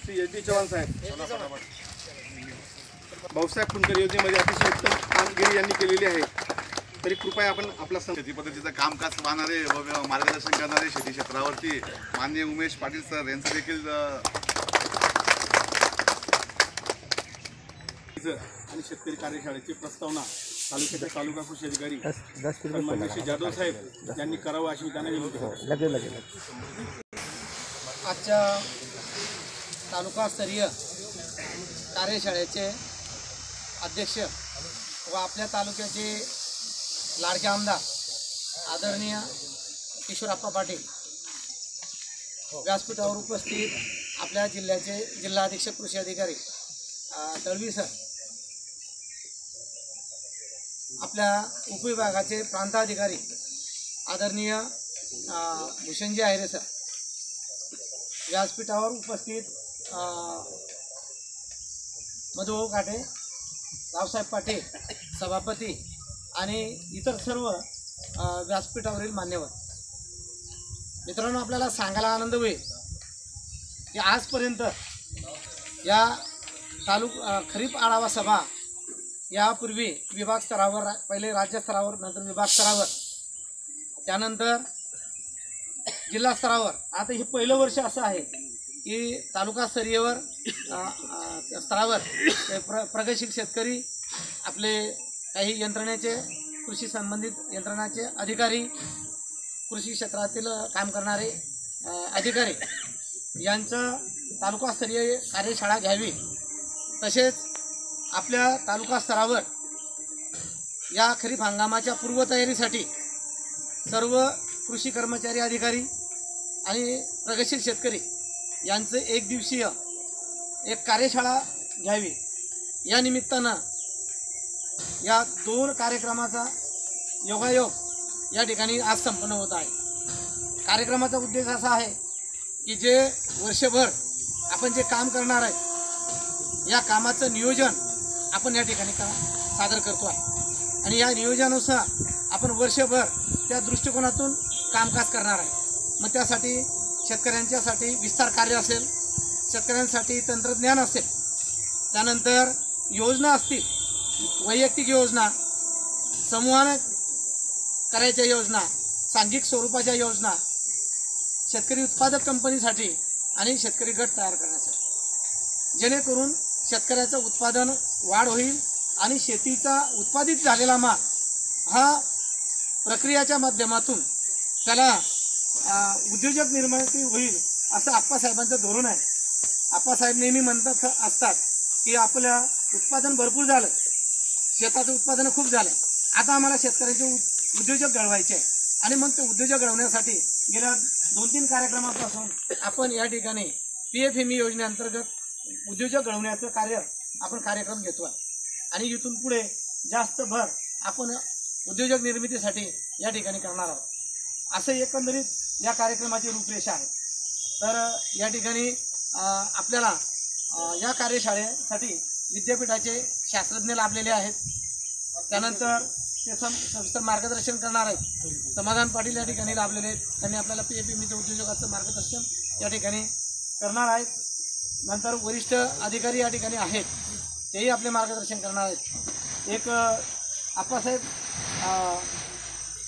Shri S D Chavan साहेब, भाऊसाहेब फुंडकर योजनेमध्ये अतिशय उत्तम कामगिरी यांनी केलेली आहे। तरी कृपया आपण आपला शेती पद्धतीचं कामकाज पाहणारे व मार्गदर्शन करणारे शेती क्षेत्रावरती माननीय उमेश पाटील सर यांचं देखील आणि शेतकरी कार्यशाळेची प्रस्तावना तालुक्याचे तालुका कृषी अधिकारी सन्माननीय जाधव साहेब यांनी करावं अशी त्यांना विनंती आहे। आजच्या तालुकास्तरीय कार्यशाळेचे अध्यक्ष व आपल्या तालुक्याचे लाडके आमदार आदरणीय किशोरप्पा पाटील, व्यासपीठावर उपस्थित आपल्या जिल्ह्याचे जिल्हा अधीक्षक कृषी अधिकारी तळवी सर, आपल्या उपविभागाचे प्रांताधिकारी आदरणीय भूषणजी आहिरे सर, व्यासपीठावर उपस्थित मधुभाऊ काटे, रावसाहेब पाटील सभापती आणि इतर सर्व व्यासपीठावरील मान्यवर मित्रांनो, आपल्याला सांगायला आनंद होईल की आजपर्यंत या खरीप आढावा सभा यापूर्वी विभाग स्तरावर, पहिले राज्य स्तरावर, नंतर विभाग स्तरावर, त्यानंतर जिल्हा स्तरावर, आता हे पहिलं वर्ष असं आहे की तालुकास्तरीयवर स्तरावर प्रगतशील शेतकरी, आपले काही यंत्रणेचे, कृषी संबंधित यंत्रणाचे अधिकारी, कृषी क्षेत्रातील काम करणारे अधिकारी यांचं तालुकास्तरीय कार्यशाळा घ्यावी। तसेच आपल्या तालुका स्तरावर या खरीप हंगामाच्या पूर्वतयारीसाठी सर्व कृषी कर्मचारी, अधिकारी आणि प्रगतशील शेतकरी यांचं एक दिवसीय एक कार्यशाळा घ्यावी। या निमित्तानं या दोन कार्यक्रमाचा योगायोग या ठिकाणी आज संपन्न होत आहे। कार्यक्रमाचा उद्देश असा आहे की जे वर्षभर आपण जे काम करणार आहे या कामाचं नियोजन आपण या ठिकाणी सादर करतो आहे आणि या नियोजनानुसार आपण वर्षभर त्या दृष्टिकोनातून कामकाज करणार आहे। मग त्यासाठी शेतकऱ्यांच्यासाठी विस्तार कार्य असेल, शेतकऱ्यांसाठी तंत्रज्ञान असेल, त्यानंतर योजना असतील, वैयक्तिक योजना, समूहाने करायच्या योजना, सांघिक स्वरूपाच्या योजना, शेतकरी उत्पादक कंपनीसाठी आणि शेतकरी गट तयार करण्यासाठी, जेणेकरून शेतकऱ्याचं उत्पादन वाढ होईल आणि शेतीचा उत्पादित झालेला माल हा प्रक्रियाच्या माध्यमातून त्याला उद्योजक निर्मिती होईल, असं आप्पासाहेबांचं धोरण आहे। आप्पासाहेब नेहमी म्हणत असतात की आपल्या उत्पादन भरपूर झालं, शेताचं उत्पादन खूप झालं, आता आम्हाला शेतकऱ्याचे उद्योजक घडवायचे आहे आणि मग ते उद्योजक घडवण्यासाठी गेल्या 2-3 कार्यक्रमापासून आपण या ठिकाणी PFME योजनेअंतर्गत उद्योजक घडवण्याचं कार्य आपण कार्यक्रम घेतो आहे आणि इथून पुढे जास्त भर आपण उद्योजक निर्मितीसाठी या ठिकाणी करणार आहोत। असं एकंदरीत या कार्यक्रमाची रूपरेषा आहे। तर या ठिकाणी आपल्याला या कार्यशाळेसाठी विद्यापीठाचे शास्त्रज्ञ लाभलेले आहेत, त्यानंतर ते सविस्तर मार्गदर्शन करणार आहेत। समाधान पाटील या ठिकाणी लाभलेले आहेत, त्यांनी आपल्याला PFMEचं उद्योजकाचं मार्गदर्शन या ठिकाणी करणार आहेत। नंतर वरिष्ठ अधिकारी या ठिकाणी आहेत, तेही आपले मार्गदर्शन करणार आहेत। एक आप्पासाहेब,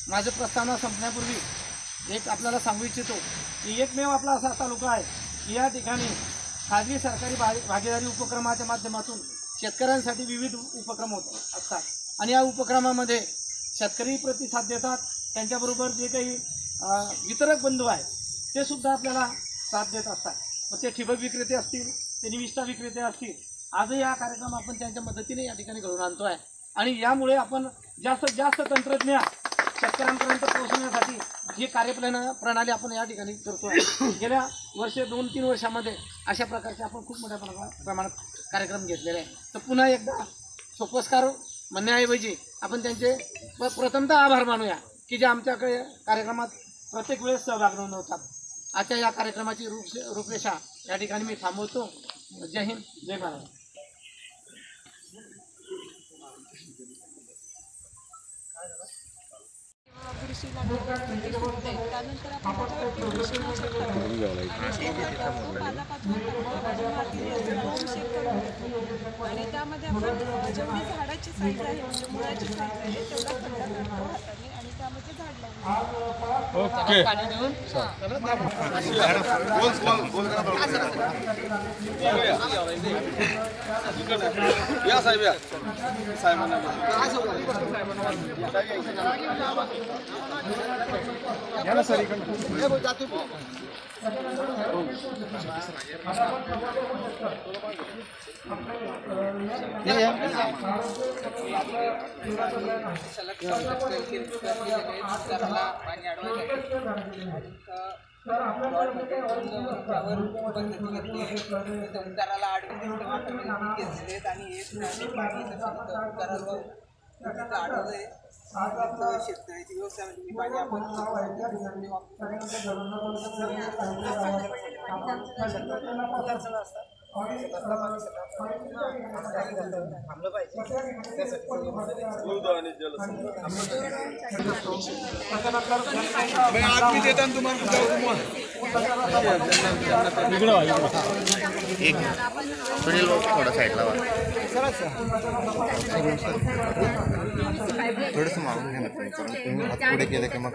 माझं प्रस्तावना संपण्यापूर्वी एक आपल्याला सांगू इच्छितो की एकमेव आपला असा तालुका आहे की या ठिकाणी खाजगी सरकारी भागीदारी उपक्रमाच्या माध्यमातून शेतकऱ्यांसाठी विविध उपक्रम होत असतात आणि या उपक्रमामध्ये शेतकरी प्रतिसाद देतात, त्यांच्याबरोबर जे काही वितरक बंधू आहेत ते सुद्धा आपल्याला साथ देत असतात। मग ते ठिबक विक्रेते असतील, ते निविष्ठा विक्रेते असतील, आजही हा कार्यक्रम आपण त्यांच्या मदतीने या ठिकाणी घडवून आणतो आहे आणि यामुळे आपण जास्तीत जास्त तंत्रज्ञान शेतकऱ्यांपर्यंत पोहोचवण्यासाठी ही कार्यप्रणाली आपण या ठिकाणी करतो आहे। गेल्या 2-3 वर्षामध्ये अशा प्रकारचे आपण खूप मोठ्या प्रमाणात कार्यक्रम घेतलेले आहे। तर पुन्हा एकदा सोपस्कार म्हणण्याऐवजी आपण त्यांचे प्रथमतः आभार मानूया की जे आमच्याकडे कार्यक्रमात प्रत्येक वेळेस सहभाग नोंदवतात। आजच्या या कार्यक्रमाची रूपरेषा या ठिकाणी मी थांबवतो। जय हिंद, जय महाराष्ट्र। बुरशीला होते, त्यानंतर आपण त्याच्यावरती बुरशीनाशक फवारणी आणि पालापाचोळा आणि त्यामध्ये आपण जेवढी झाडाची साईज आहे म्हणजे मुळाची साईज आहे तेवढा खड्डा काढतो हाताने आणि त्यामध्ये झाड लावतो. ओके या साहेब या साहेबांना या ना सर उताराला आडवे घेतलेत आणि आढळलंय शेतकऱ्याची व्यवसाय म्हणजे पाणी आपण थांबलं पाहिजे. सुनील थोडा साईडला थोडंसं मागून घ्या ना तुम्ही हात पुढे केलं की मग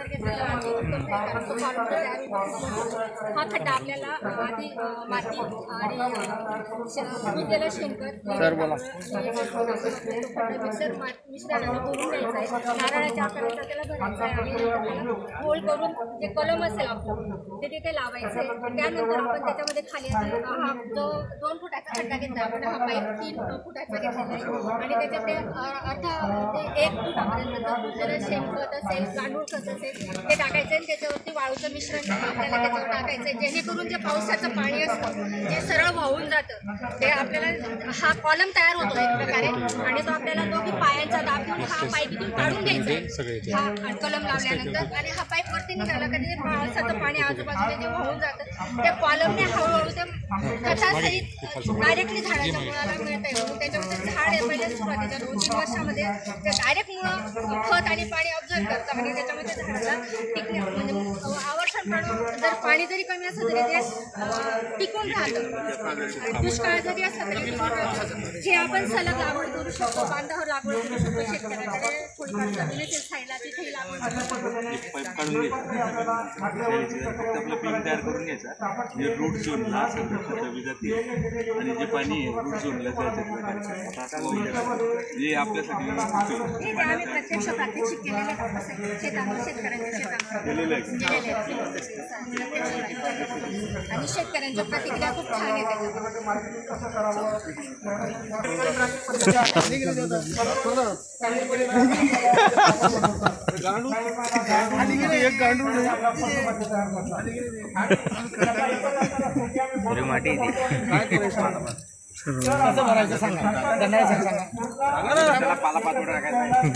हा खड्डा आपल्याला आधी माती आणि भुजलेलं शेणखत सर बोला मिक्सर मिश्रणाने करून घ्यायचं आहे. नारळाच्या आकाराचा त्याला भरायचा आहे आणि त्याला गोल करून जे कलम असेल आपलं ते तिथे लावायचं आहे. त्यानंतर आपण त्याच्यामध्ये खाली हा जो 2 फुटाचा खड्डा घेतला आपण हा पाईप 3 फुटाचा घेतलेला आहे आणि त्याच्यात ते अर्धा ते 1 फुटापर्यंत भुजलेलं शेणखत असेल गांडूळ खत असेल ते टाकायचं आहे. त्याच्यावरती वाळूचं मिश्रण आपल्याला त्याच्यावर टाकायचं आहे जेणेकरून जे पावसाचं पाणी असतं जे सरळ वाहून जातं ते आपल्याला हा कॉलम तयार होतो एक प्रकारे आणि तो आपल्याला दोघी पायांचा दाब देऊन हा पाईप इथून काढून घ्यायचा आहे हा कॉलम लावल्यानंतर आणि हा पाईप वरती निघाला कधी पावसाचं पाणी आजूबाजूला जे वाहून जातं त्या कॉलमने हळूहळू ते खतासहित डायरेक्टली झाडाच्या मुळाला मिळत आहे. त्याच्यामध्ये झाड आहे पहिले सुरुवातीच्या 2-3 वर्षामध्ये ते डायरेक्ट मुळं खत आणि पाणी ऑब्झर्व करतं आणि त्याच्यामध्ये झाडाला टिकणे म्हणजे आवर्षणप्रमाणे जर पाणी जरी कमी असलं तरी ते टिकून राहतं. दुष्काळ जरी असला तरी टिकून राहतं. हे आपण सलग लागवड करू शकतो बांधावर लागवड करू शकतो शेतकऱ्याकडे थोडीफार जमीन असेल साईडला तिथेही लागवड करू शकतो. पाईप काढून घ्यायचं फक्त आपलं पिंग तयार करून घ्यायचा जे रूट झोनला सगळं खतं जाते आणि जे पाणी आहे रूट झोनला जायचं जे आपल्यासाठी हे जे आम्ही प्रत्यक्ष प्रात्यक्षिक केलेले शेतावर शेतकऱ्यांच्या शेतावर केलेले आहेत आणि शेतकऱ्यांच्या प्रतिक्रिया खूप छान आहे कसं भरायचं सांगा त्याला पालापाचोडा टाकायचा आहे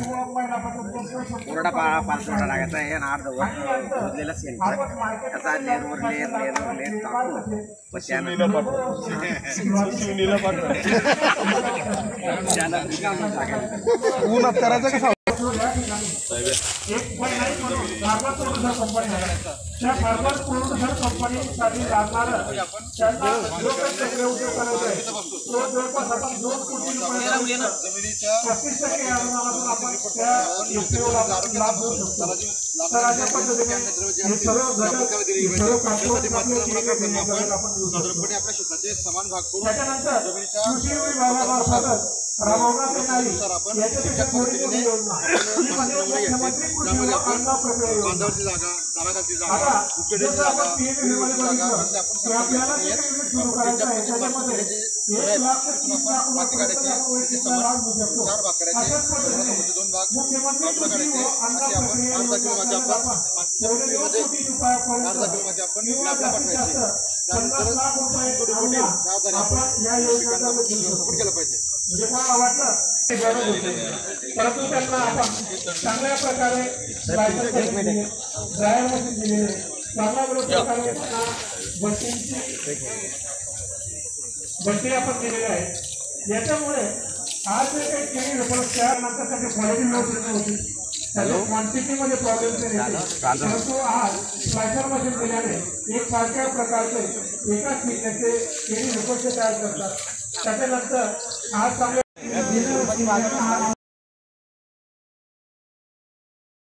कोरडा पाचोडा टाकायचा आहे आणि अर्धवट भुजलेला शेणखत त्याचा लेअरवर लेअर टाकून मग ऊन करायचं कसं त्या फार्मर प्रोड्युसर कंपनीसाठी लागणारं त्यांना जवळपास आपण 2 कोटी रुपये 35% अनुदानातून आपण त्या योजनेला लाभ देऊ शकतो. तर अशा पद्धतीने सर्व घटक सर्व आपल्या शेताचे समान भाग करून त्याच्यानंतर कृषी विभागामार्फत राबवण्यात येणारी याच्या योजना मुख्यमंत्री बांधावरची जागा जागाची जागा उकडेची जागा माती काढायची 4 भाग करायचे 2 भाग बाजूला काढायचे असे आपण अर्धा किलो मध्ये आपण आपला पाठवायचे त्यानंतर केलं पाहिजे परंतु त्यांना आपण चांगल्या प्रकारे ड्रायर मशीन दिलेले चांगल्या प्रकारे बट्टी आपण दिलेली आहे. याच्यामुळे आज जे काही केळी रोपण त्यानंतर त्याची क्वालिटी व्यवस्थित होती त्याच्या क्वांटिटीमध्ये प्रॉब्लेम नाही परंतु आज स्लायसर मशीन दिल्याने एक सारख्या प्रकारचे एकाच पिकाचे केळी रोपण तयार करतात त्याच्यानंतर आज चांगले